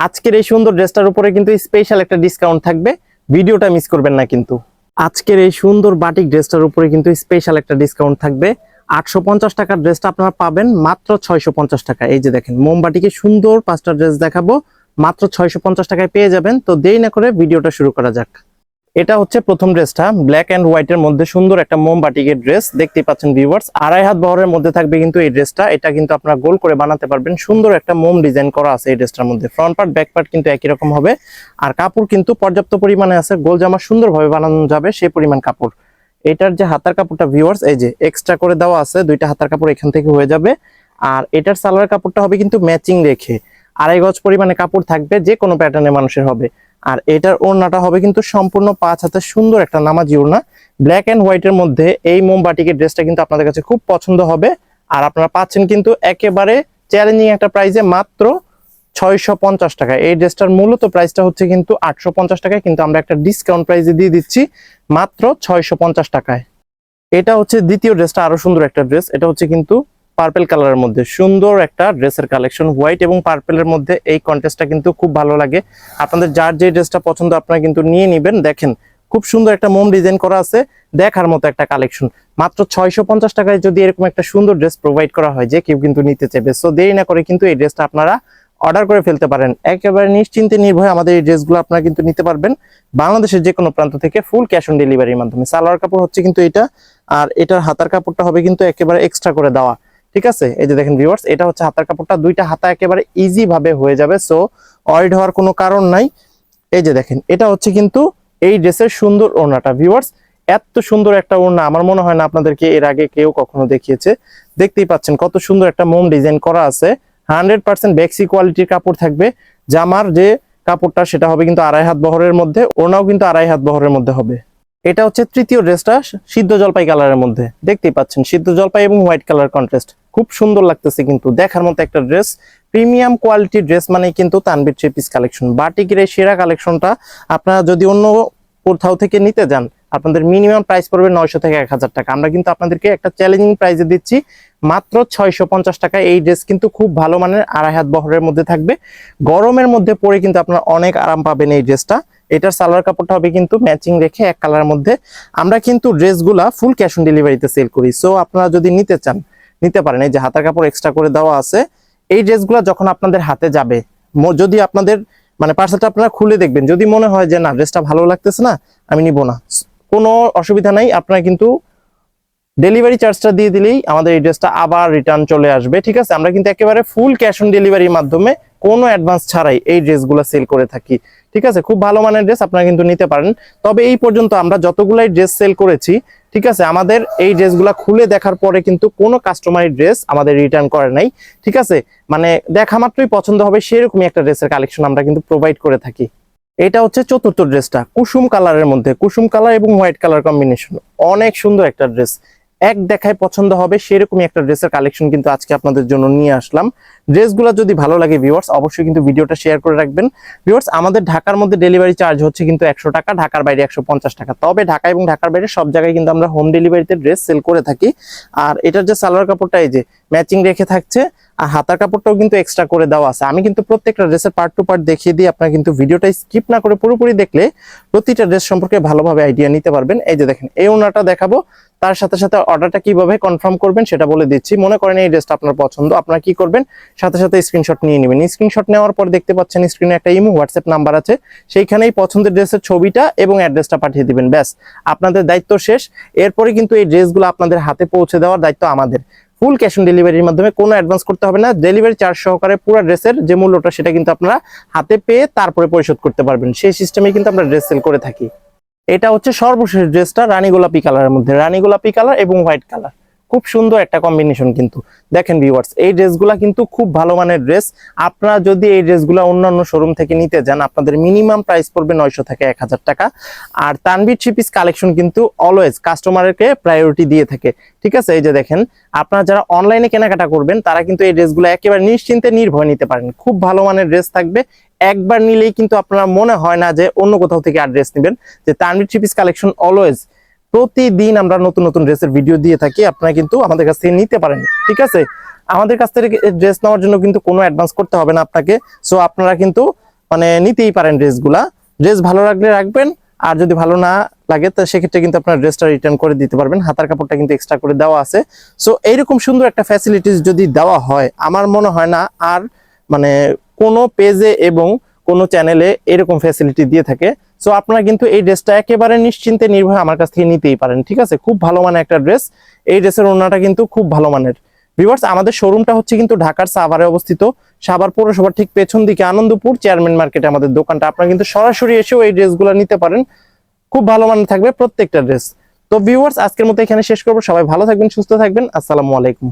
আজকের এই সুন্দর ড্রেসটার উপরে কিন্তু স্পেশাল একটা ডিসকাউন্ট থাকবে, ভিডিওটা মিস করবেন না কিন্তু। আজকের এই সুন্দর বাটিক ড্রেসটার উপরে কিন্তু স্পেশাল একটা ডিসকাউন্ট থাকবে। 850 টাকার ড্রেসটা আপনারা পাবেন মাত্র 650 টাকা। এই যে দেখেন মোমবাটিকে সুন্দর 5টা ড্রেস দেখাবো, মাত্র 650 টাকায় পেয়ে যাবেন। তো দেরি না করে ভিডিওটা শুরু করা যাক। এটা হচ্ছে প্রথম ড্রেসটা, ব্ল্যাক এন্ড হোয়াইট এর মধ্যে সুন্দর একটা মোমবাটিকের ড্রেস দেখতেই পাচ্ছেন ভিউয়ার্স। 2.5 হাত বহরের মধ্যে থাকবে কিন্তু এই ড্রেসটা। এটা কিন্তু আপনারা গোল করে বানাতে পারবেন, সুন্দর একটা মোম ডিজাইন করা আছে এই ড্রেসটার মধ্যে। ফ্রন্ট পার্ট ব্যাক পার্ট কিন্তু একই রকম হবে, আর কাপড় কিন্তু পর্যাপ্ত পরিমাণে আছে, গোল জামা সুন্দরভাবে বানানো যাবে সেই পরিমাণ কাপড়। এটার যে হাতার কাপড়টা ভিউয়ার্স, এই যে এক্সট্রা করে দেওয়া আছে, 2টা হাতার কাপড় এখান থেকে হয়ে যাবে। আর এটার সালোয়ার কাপড়টা হবে কিন্তু ম্যাচিং রেখে 2.5 গজ পরিমাণে কাপড় থাকবে, যে কোনো প্যাটার্নের মানুষের হবে। আর এটার ওড়নাটা হবে কিন্তু সম্পূর্ণ 5 হাতের সুন্দর একটা নামাজি ওড়না, ব্ল্যাক এন্ড হোয়াইট এর মধ্যে। এই মোমবাটিকের ড্রেসটা কিন্তু আপনাদের কাছে খুব পছন্দ হবে। আর আপনারা পাচ্ছেন কিন্তু একেবারে চ্যালেঞ্জিং একটা প্রাইসে, মাত্র 650 টাকা। এই ড্রেসটার মূলত প্রাইসটা হচ্ছে কিন্তু 850 টাকায়, কিন্তু আমরা একটা ডিসকাউন্ট প্রাইসে দিয়ে দিচ্ছি মাত্র 650 টাকায়। এটা হচ্ছে দ্বিতীয় ড্রেসটা, আরো সুন্দর একটা ড্রেস। এটা হচ্ছে কিন্তু পার্পল কালারের মধ্যে সুন্দর একটা ড্রেসের কালেকশন। হোয়াইট এবং পার্পলের মধ্যে এই কন্ট্রাস্টটা কিন্তু খুব ভালো লাগে। আপনাদের যার যে ড্রেসটা পছন্দ আপনারা কিন্তু নিয়ে নেবেন। দেখেন খুব সুন্দর একটা মোম ডিজাইন করা আছে, দেখার মতো একটা কালেকশন। মাত্র 650 টাকায় যদি এরকম একটা সুন্দর ড্রেস প্রোভাইড করা হয়, যে কেউ কিন্তু নিতে চাইবে। সো দেরি না করে কিন্তু এই ড্রেসটা আপনারা অর্ডার করে ফেলতে পারেন। একেবারে নিশ্চিন্তে নির্ভয়ে আমাদের এই ড্রেসগুলো আপনারা কিন্তু নিতে পারবেন বাংলাদেশের যে কোনো প্রান্ত থেকে, ফুল ক্যাশ অন ডেলিভারির মাধ্যমে। সালোয়ার কাপড় হচ্ছে কিন্তু এটা, আর এটার হাতার কাপড়টা হবে কিন্তু একেবারে এক্সট্রা করে দেওয়া। ঠিক আছে, এই যে দেখেন ভিউয়ার্স, এটা হচ্ছে হাতার কাপড়টা, 2টা হাতা একেবারে ইজি ভাবে হয়ে যাবে। সো ওয়াইড হওয়ার কোনো কারণ নাই। এই যে দেখেন, এটা হচ্ছে কিন্তু এই ড্রেসের সুন্দর ওড়নাটা ভিউয়ার্স। এত সুন্দর একটা ওড়না আমার মনে হয় না আপনাদেরকে এর আগে কেউ কখনো দেখিয়েছে। দেখতেই পাচ্ছেন কত সুন্দর একটা মোম ডিজাইন করা আছে। 100% বেক্সি কোয়ালিটির কাপড় থাকবে। জামার যে কাপড়টা সেটা হবে কিন্তু 2.5 হাত বহরের মধ্যে, ওড়নাও কিন্তু 2.5 হাত বহরের মধ্যে হবে। এটা হচ্ছে তৃতীয় ড্রেসটা, সিদ্ধ জলপাই কালারের মধ্যে। দেখতেই পাচ্ছেন সিদ্ধ জলপাই এবং হোয়াইট কালার কন্ট্রাস্ট, খুব সুন্দর লাগতেছে কিন্তু, দেখার মতো একটা ড্রেস। প্রিমিয়াম কোয়ালিটির ড্রেস মানে কিন্তু তানভীর থ্রি পিস কালেকশন। বাটিকের এই সেরা কালেকশনটা আপনারা যদি অন্য কোথাও থেকে নিতে যান, আপনাদের মিনিমাম প্রাইস পড়বে 900 থেকে 1000 টাকা। আমরা কিন্তু আপনাদেরকে একটা চ্যালেঞ্জিং প্রাইসে দিচ্ছি মাত্র 650 টাকা। এই ড্রেস কিন্তু খুব ভালো মানের, 2.5 হাত বহরের মধ্যে থাকবে। গরমের মধ্যে পরে কিন্তু আপনারা অনেক আরাম পাবেন এই ড্রেসটা। এটার সালোয়ার কাপড়টা হবে কিন্তু ম্যাচিং রেখে এক কালারের মধ্যে। আমরা কিন্তু ড্রেসগুলা ফুল ক্যাশ অন ডেলিভারিতে সেল করি। সো আপনারা যদি নিতে চান নিতে পারেন। এই যে হাতার কাপড় এক্সট্রা করে দেওয়া আছে। এই ড্রেসগুলা যখন আপনাদের হাতে যাবে, যদি আপনাদের মানে পার্সেলটা আপনারা খুলে দেখবেন, যদি মনে হয় যে না ড্রেসটা ভালো লাগতেছে না, আমি নিব না, কোনো অসুবিধা নাই। আপনারা কিন্তু ডেলিভারি চার্জটা দিয়ে দিলেই আমাদের এই ড্রেসটা আবার রিটার্ন চলে আসবে। ঠিক আছে, আমরা কিন্তু একেবারে ফুল ক্যাশ অন ডেলিভারির মাধ্যমে কোনো অ্যাডভান্স ছাড়াই এই ড্রেসগুলো সেল করে থাকি। ঠিক আছে, খুব ভালো মানের ড্রেস, আপনারা কিন্তু নিতে পারেন। তবে এই পর্যন্ত আমরা যতগুলাই ড্রেস সেল করেছি, ঠিক আছে, আমাদের এই ড্রেসগুলো খুলে দেখার পরে কিন্তু কোনো কাস্টমারের ড্রেস আমাদের রিটার্ন করে নাই। ঠিক আছে, মানে দেখা মাত্রই পছন্দ হবে সেরকমই একটা ড্রেসের কালেকশন আমরা কিন্তু প্রোভাইড করে থাকি। এটা হচ্ছে চতুর্থ ড্রেসটা, কুসুম কালারের মধ্যে, কুসুম কালার এবং হোয়াইট কালার কম্বিনেশন। অনেক সুন্দর একটা ড্রেস, এক দেখায় পছন্দ হবে সেরকমই একটা ড্রেসের কালেকশন কিন্তু আজকে আপনাদের জন্য নিয়ে আসলাম। ড্রেসগুলো যদি ভালো লাগে ভিউয়ার্স, অবশ্যই কিন্তু ভিডিওটা শেয়ার করে রাখবেন। ভিউয়ার্স, আমাদের ঢাকার মধ্যে ডেলিভারি চার্জ হচ্ছে কিন্তু 100 টাকা, ঢাকার বাইরে 150 টাকা। তবে ঢাকা এবং ঢাকার বাইরে সব জায়গায় কিন্তু আমরা হোম ডেলিভারিতে ড্রেস সেল করে থাকি। আর এটার যে সালোয়ার কাপড়টা এই যে ম্যাচিং রেখে থাকছে, আর হাতার কাপড়টাও কিন্তু এক্সট্রা করে দেওয়া আছে। আমি কিন্তু প্রত্যেকটা ড্রেসের পার্ট টু পার্ট দেখিয়ে দিই, আপনারা কিন্তু ভিডিওটা স্কিপ না করে পুরোপুরি দেখলে প্রতিটা ড্রেস সম্পর্কে ভালোভাবে আইডিয়া নিতে পারবেন। এই যে দেখেন, এই ওড়নাটা দেখাবো, তার সাথে সাথে অর্ডারটা কিভাবে কনফার্ম করবেন সেটা বলে দিচ্ছি। মনে করেন এই ড্রেসটা আপনার পছন্দ, আপনারা কি করবেন, সাথে সাথে স্ক্রিনশট নিয়ে নেবেন। স্ক্রিনশট নেওয়ার পর দেখতে পাচ্ছেন স্ক্রিনে একটা ইমো হোয়াটসঅ্যাপ নাম্বার আছে, সেইখানেই পছন্দের ড্রেসের ছবিটা এবং অ্যাড্রেসটা পাঠিয়ে দিবেন। ব্যাস, আপনাদের দায়িত্ব শেষ। এরপরে কিন্তু এই ড্রেসগুলো আপনাদের হাতে পৌঁছে দেওয়ার দায়িত্ব আমাদের। ফুল ক্যাশ অন ডেলিভারির মাধ্যমে, কোনো অ্যাডভান্স করতে হবে না। ডেলিভারি চার্জ সহকারে পুরো ড্রেসের যে মূল্যটা সেটা কিন্তু আপনারা হাতে পেয়ে তারপরে পরিশোধ করতে পারবেন। সেই সিস্টেমে কিন্তু আমরা ড্রেস সেল করে থাকি। এটা হচ্ছে সর্বশেষ ড্রেসটা, রানী গোলাপি কালারের মধ্যে, রানী গোলাপি কালার এবং হোয়াইট কালার, খুব সুন্দর একটা কম্বিনেশন কিন্তু। দেখেন ভিউয়ার্স, এই ড্রেসগুলা কিন্তু খুব ভালো মানের ড্রেস। আপনারা যদি এই ড্রেসগুলো অন্যান্য শোরুম থেকে নিতে যান, আপনাদের মিনিমাম প্রাইস পড়বে 900 থেকে 1000 টাকা। আর তানভীর থ্রি পিস কালেকশন কিন্তু অলওয়েজ কাস্টমারকে প্রায়োরিটি দিয়ে থাকে। ঠিক আছে, এই যে দেখেন, আপনারা যারা অনলাইনে কেনাকাটা করবেন তারা কিন্তু এই ড্রেসগুলো একেবারে নিশ্চিন্তে নির্ভয় নিতে পারেন। খুব ভালো মানের ড্রেস থাকবে, একবার নিলেই কিন্তু আপনারা মনে হয় না যে অন্য কোথাও থেকে আর ড্রেস নেবেন। যে Tanvir three piece collection always প্রতিদিন আমরা নতুন নতুন ড্রেসের ভিডিও দিয়ে থাকি, আপনারা কিন্তু আমাদের কাছ থেকে নিতে পারেন। ঠিক আছে, আমাদের কাছ থেকে ড্রেস নেওয়ার জন্য কিন্তু কোনো অ্যাডভান্স করতে হবে না আপনাকে। সো আপনারা কিন্তু মানে নিতেই পারেন ড্রেসগুলা। ড্রেস ভালো লাগলে রাখবেন, আর যদি ভালো না লাগে তো সেক্ষেত্রে কিন্তু আপনার ড্রেসটা রিটার্ন করে দিতে পারবেন। হাতার কাপড়টা কিন্তু এক্সট্রা করে দেওয়া আছে। সো এইরকম সুন্দর একটা ফ্যাসিলিটিস যদি দেওয়া হয়, আমার মনে হয় না আর মানে কোনো পেজে এবং কোনো চ্যানেলে এরকম ফ্যাসিলিটি দিয়ে থাকে। সো আপনারা কিন্তু এই ড্রেসটা একেবারে নিশ্চিন্তে নির্ভয়ে আমার কাছ থেকে নিতেই পারেন, ঠিক আছে? খুব ভালো মানের একটা ড্রেস। এই ড্রেসের ওড়নাটা কিন্তু খুব ভালো মানের। ভিউয়ার্স, আমাদের শোরুমটা হচ্ছে কিন্তু ঢাকার সাভারে অবস্থিত, সাভার পৌরসভার ঠিক পেছন দিকে আনন্দপুর চেয়ারম্যান মার্কেটে আমাদের দোকানটা। আপনারা কিন্তু সরাসরি এসেও এই ড্রেসগুলো নিতে পারেন, খুব ভালো মানের থাকবে প্রত্যেকটা ড্রেস। তো ভিউয়ার্স, আজকের মতো এখানে শেষ করবো। সবাই ভালো থাকবেন, সুস্থ থাকবেন। আসসালামু আলাইকুম।